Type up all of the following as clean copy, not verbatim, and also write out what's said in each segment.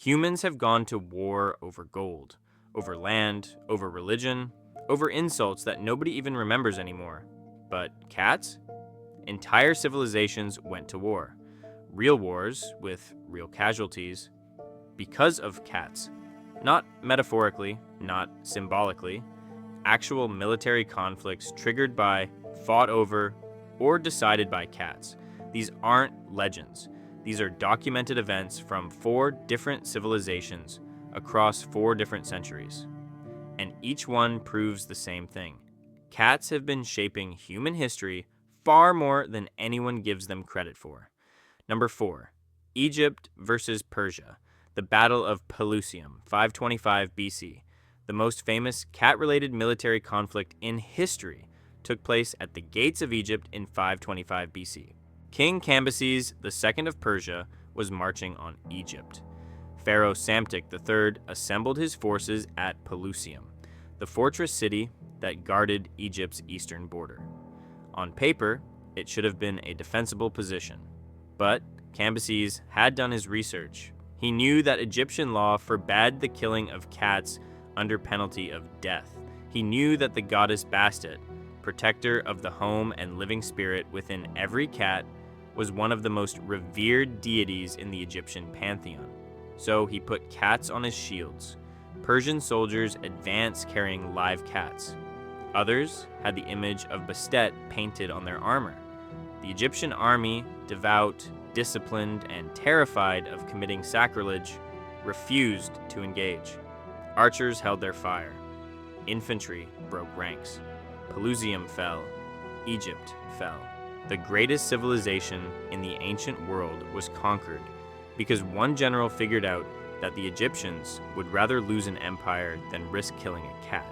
Humans have gone to war over gold, over land, over religion, over insults that nobody even remembers anymore. But cats? Entire civilizations went to war. Real wars with real casualties because of cats. Not metaphorically, not symbolically. Actual military conflicts triggered by, fought over, or decided by cats. These aren't legends. These are documented events from 4 different civilizations across 4 different centuries. And each one proves the same thing. Cats have been shaping human history far more than anyone gives them credit for. Number 4, Egypt versus Persia, the Battle of Pelusium, 525 BC. The most famous cat-related military conflict in history took place at the gates of Egypt in 525 BC. King Cambyses II of Persia was marching on Egypt. Pharaoh Psamtik III assembled his forces at Pelusium, the fortress city that guarded Egypt's eastern border. On paper, it should have been a defensible position. But Cambyses had done his research. He knew that Egyptian law forbade the killing of cats under penalty of death. He knew that the goddess Bastet, protector of the home and living spirit within every cat, was one of the most revered deities in the Egyptian pantheon. So he put cats on his shields. Persian soldiers advanced carrying live cats. Others had the image of Bastet painted on their armor. The Egyptian army, devout, disciplined, and terrified of committing sacrilege, refused to engage. Archers held their fire. Infantry broke ranks. Pelusium fell. Egypt fell. The greatest civilization in the ancient world was conquered because one general figured out that the Egyptians would rather lose an empire than risk killing a cat.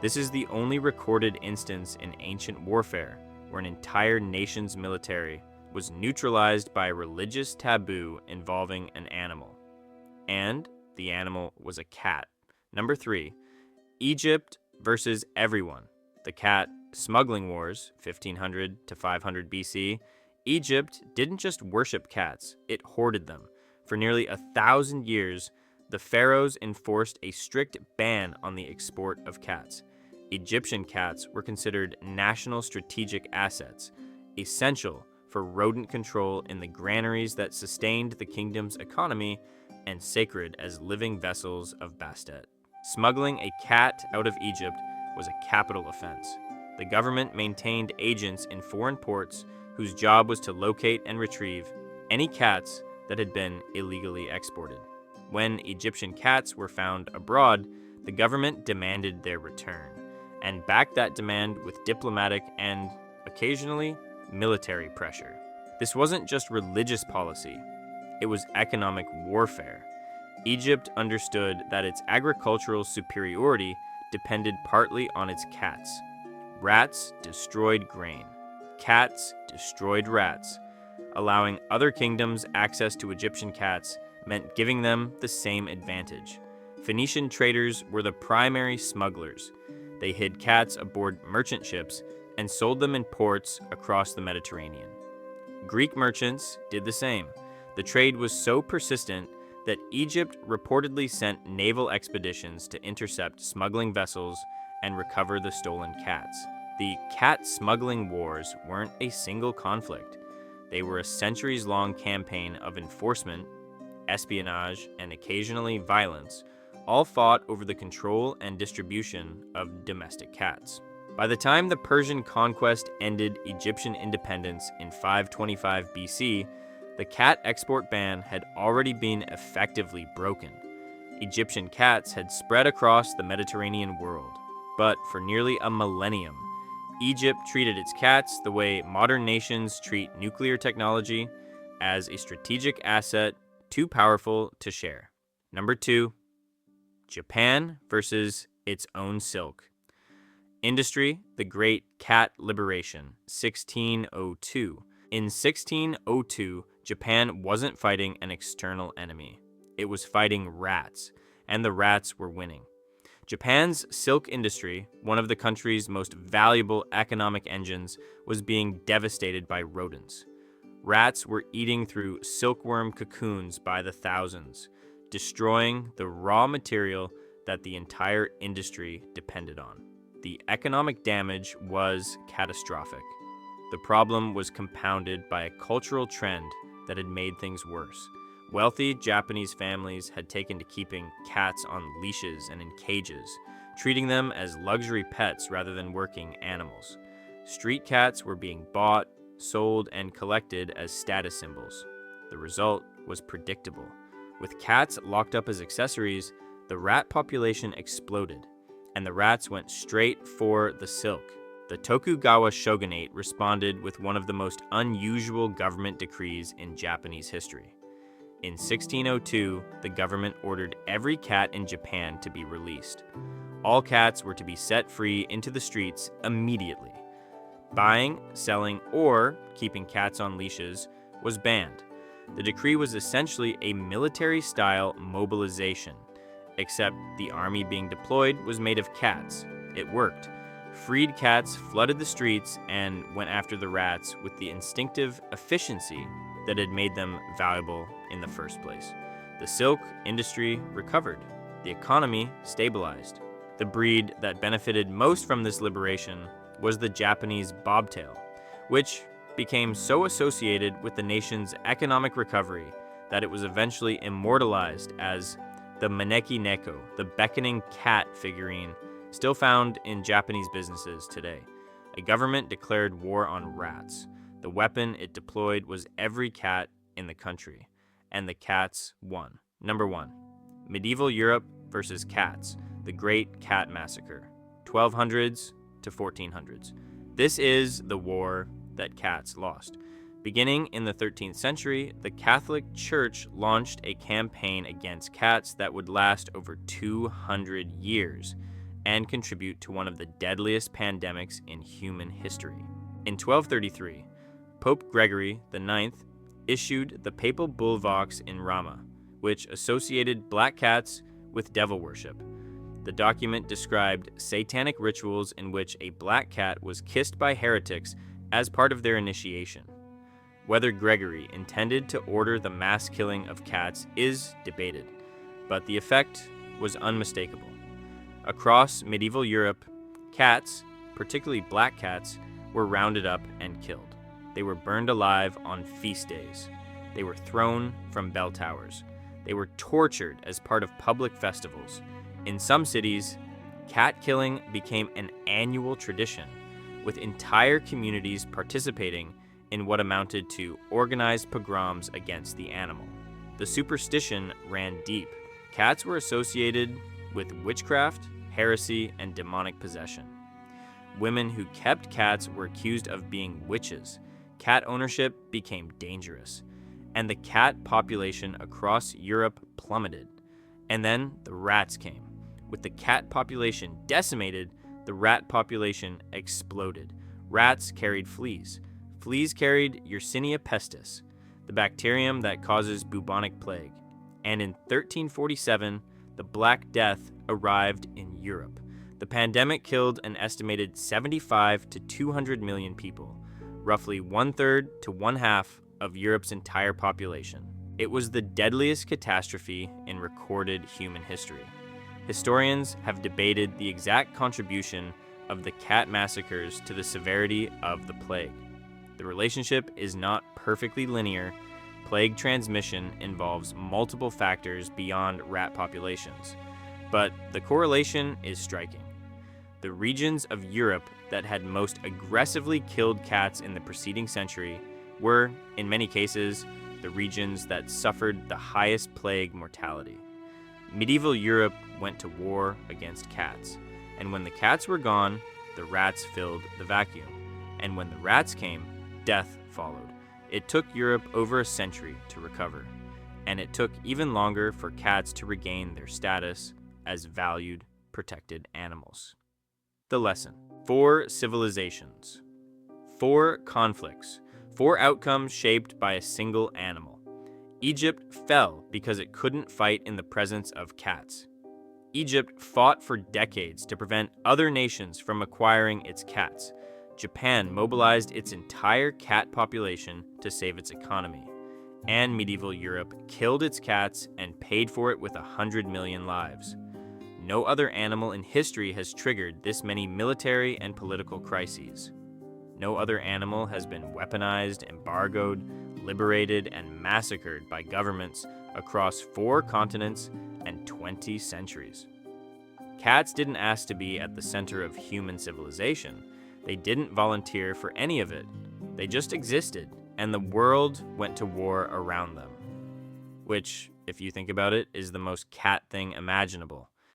This is the only recorded instance in ancient warfare where an entire nation's military was neutralized by a religious taboo involving an animal. And the animal was a cat. Number 3, Egypt versus everyone. The cat Smuggling Wars, 1500 to 500 BC. Egypt didn't just worship cats, it hoarded them. For nearly 1,000 years, the pharaohs enforced a strict ban on the export of cats. Egyptian cats were considered national strategic assets, essential for rodent control in the granaries that sustained the kingdom's economy, and sacred as living vessels of Bastet. Smuggling a cat out of Egypt was a capital offense. The government maintained agents in foreign ports whose job was to locate and retrieve any cats that had been illegally exported. When Egyptian cats were found abroad, the government demanded their return, and backed that demand with diplomatic and, occasionally, military pressure. This wasn't just religious policy, it was economic warfare. Egypt understood that its agricultural superiority depended partly on its cats. Rats destroyed grain. Cats destroyed rats. Allowing other kingdoms access to Egyptian cats meant giving them the same advantage. Phoenician traders were the primary smugglers. They hid cats aboard merchant ships and sold them in ports across the Mediterranean. Greek merchants did the same. The trade was so persistent that Egypt reportedly sent naval expeditions to intercept smuggling vessels and recover the stolen cats. The cat smuggling wars weren't a single conflict. They were a centuries-long campaign of enforcement, espionage, and occasionally violence, all fought over the control and distribution of domestic cats. By the time the Persian conquest ended Egyptian independence in 525 BC, the cat export ban had already been effectively broken. Egyptian cats had spread across the Mediterranean world, but for nearly a millennium, Egypt treated its cats the way modern nations treat nuclear technology, as a strategic asset too powerful to share. Number 2, Japan versus its own silk. Industry, the Great Cat Liberation, 1602. In 1602, Japan wasn't fighting an external enemy. It was fighting rats, and the rats were winning. Japan's silk industry, one of the country's most valuable economic engines, was being devastated by rodents. Rats were eating through silkworm cocoons by the thousands. destroying the raw material that the entire industry depended on. The economic damage was catastrophic. The problem was compounded by a cultural trend that had made things worse. Wealthy Japanese families had taken to keeping cats on leashes and in cages, treating them as luxury pets rather than working animals. Street cats were being bought, sold, and collected as status symbols. The result was predictable. With cats locked up as accessories, the rat population exploded, and the rats went straight for the silk. The Tokugawa shogunate responded with one of the most unusual government decrees in Japanese history. In 1602, the government ordered every cat in Japan to be released. All cats were to be set free into the streets immediately. Buying, selling, or keeping cats on leashes was banned. The decree was essentially a military-style mobilization, except the army being deployed was made of cats. It worked. Freed cats flooded the streets and went after the rats with the instinctive efficiency that had made them valuable in the first place. The silk industry recovered. The economy stabilized. The breed that benefited most from this liberation was the Japanese bobtail, which became so associated with the nation's economic recovery that it was eventually immortalized as the maneki neko, the beckoning cat figurine, still found in Japanese businesses today. A government declared war on rats. The weapon it deployed was every cat in the country, and the cats won. Number 1. Medieval Europe versus cats, the Great Cat Massacre, 1200s to 1400s. This is the war that cats lost. Beginning in the 13th century, the Catholic Church launched a campaign against cats that would last over 200 years and contribute to one of the deadliest pandemics in human history. In 1233, Pope Gregory IX issued the papal bull Vox in Rama, which associated black cats with devil worship. The document described satanic rituals in which a black cat was kissed by heretics as part of their initiation. Whether Gregory intended to order the mass killing of cats is debated, but the effect was unmistakable. Across medieval Europe, cats, particularly black cats, were rounded up and killed. They were burned alive on feast days. They were thrown from bell towers. They were tortured as part of public festivals. In some cities, cat killing became an annual tradition, with entire communities participating in what amounted to organized pogroms against the animal. The superstition ran deep. Cats were associated with witchcraft, heresy, and demonic possession. Women who kept cats were accused of being witches. Cat ownership became dangerous, and the cat population across Europe plummeted. And then the rats came. With the cat population decimated, the rat population exploded. Rats carried fleas. Fleas carried Yersinia pestis, the bacterium that causes bubonic plague. And in 1347, the Black Death arrived in Europe. The pandemic killed an estimated 75 to 200 million people, roughly 1/3 to 1/2 of Europe's entire population. It was the deadliest catastrophe in recorded human history. Historians have debated the exact contribution of the cat massacres to the severity of the plague. The relationship is not perfectly linear. Plague transmission involves multiple factors beyond rat populations, but the correlation is striking. The regions of Europe that had most aggressively killed cats in the preceding century were, in many cases, the regions that suffered the highest plague mortality. Medieval Europe went to war against cats, and when the cats were gone, the rats filled the vacuum. And when the rats came, death followed. It took Europe over a century to recover, and it took even longer for cats to regain their status as valued, protected animals. The lesson: 4 civilizations, 4 conflicts, 4 outcomes shaped by a single animal. Egypt fell because it couldn't fight in the presence of cats. Egypt fought for decades to prevent other nations from acquiring its cats. Japan mobilized its entire cat population to save its economy. and medieval Europe killed its cats and paid for it with 100 million lives. No other animal in history has triggered this many military and political crises. No other animal has been weaponized, embargoed, liberated, and massacred by governments across 4 continents and 20 centuries. Cats didn't ask to be at the center of human civilization. They didn't volunteer for any of it. They just existed, and the world went to war around them. Which, if you think about it, is the most cat thing imaginable.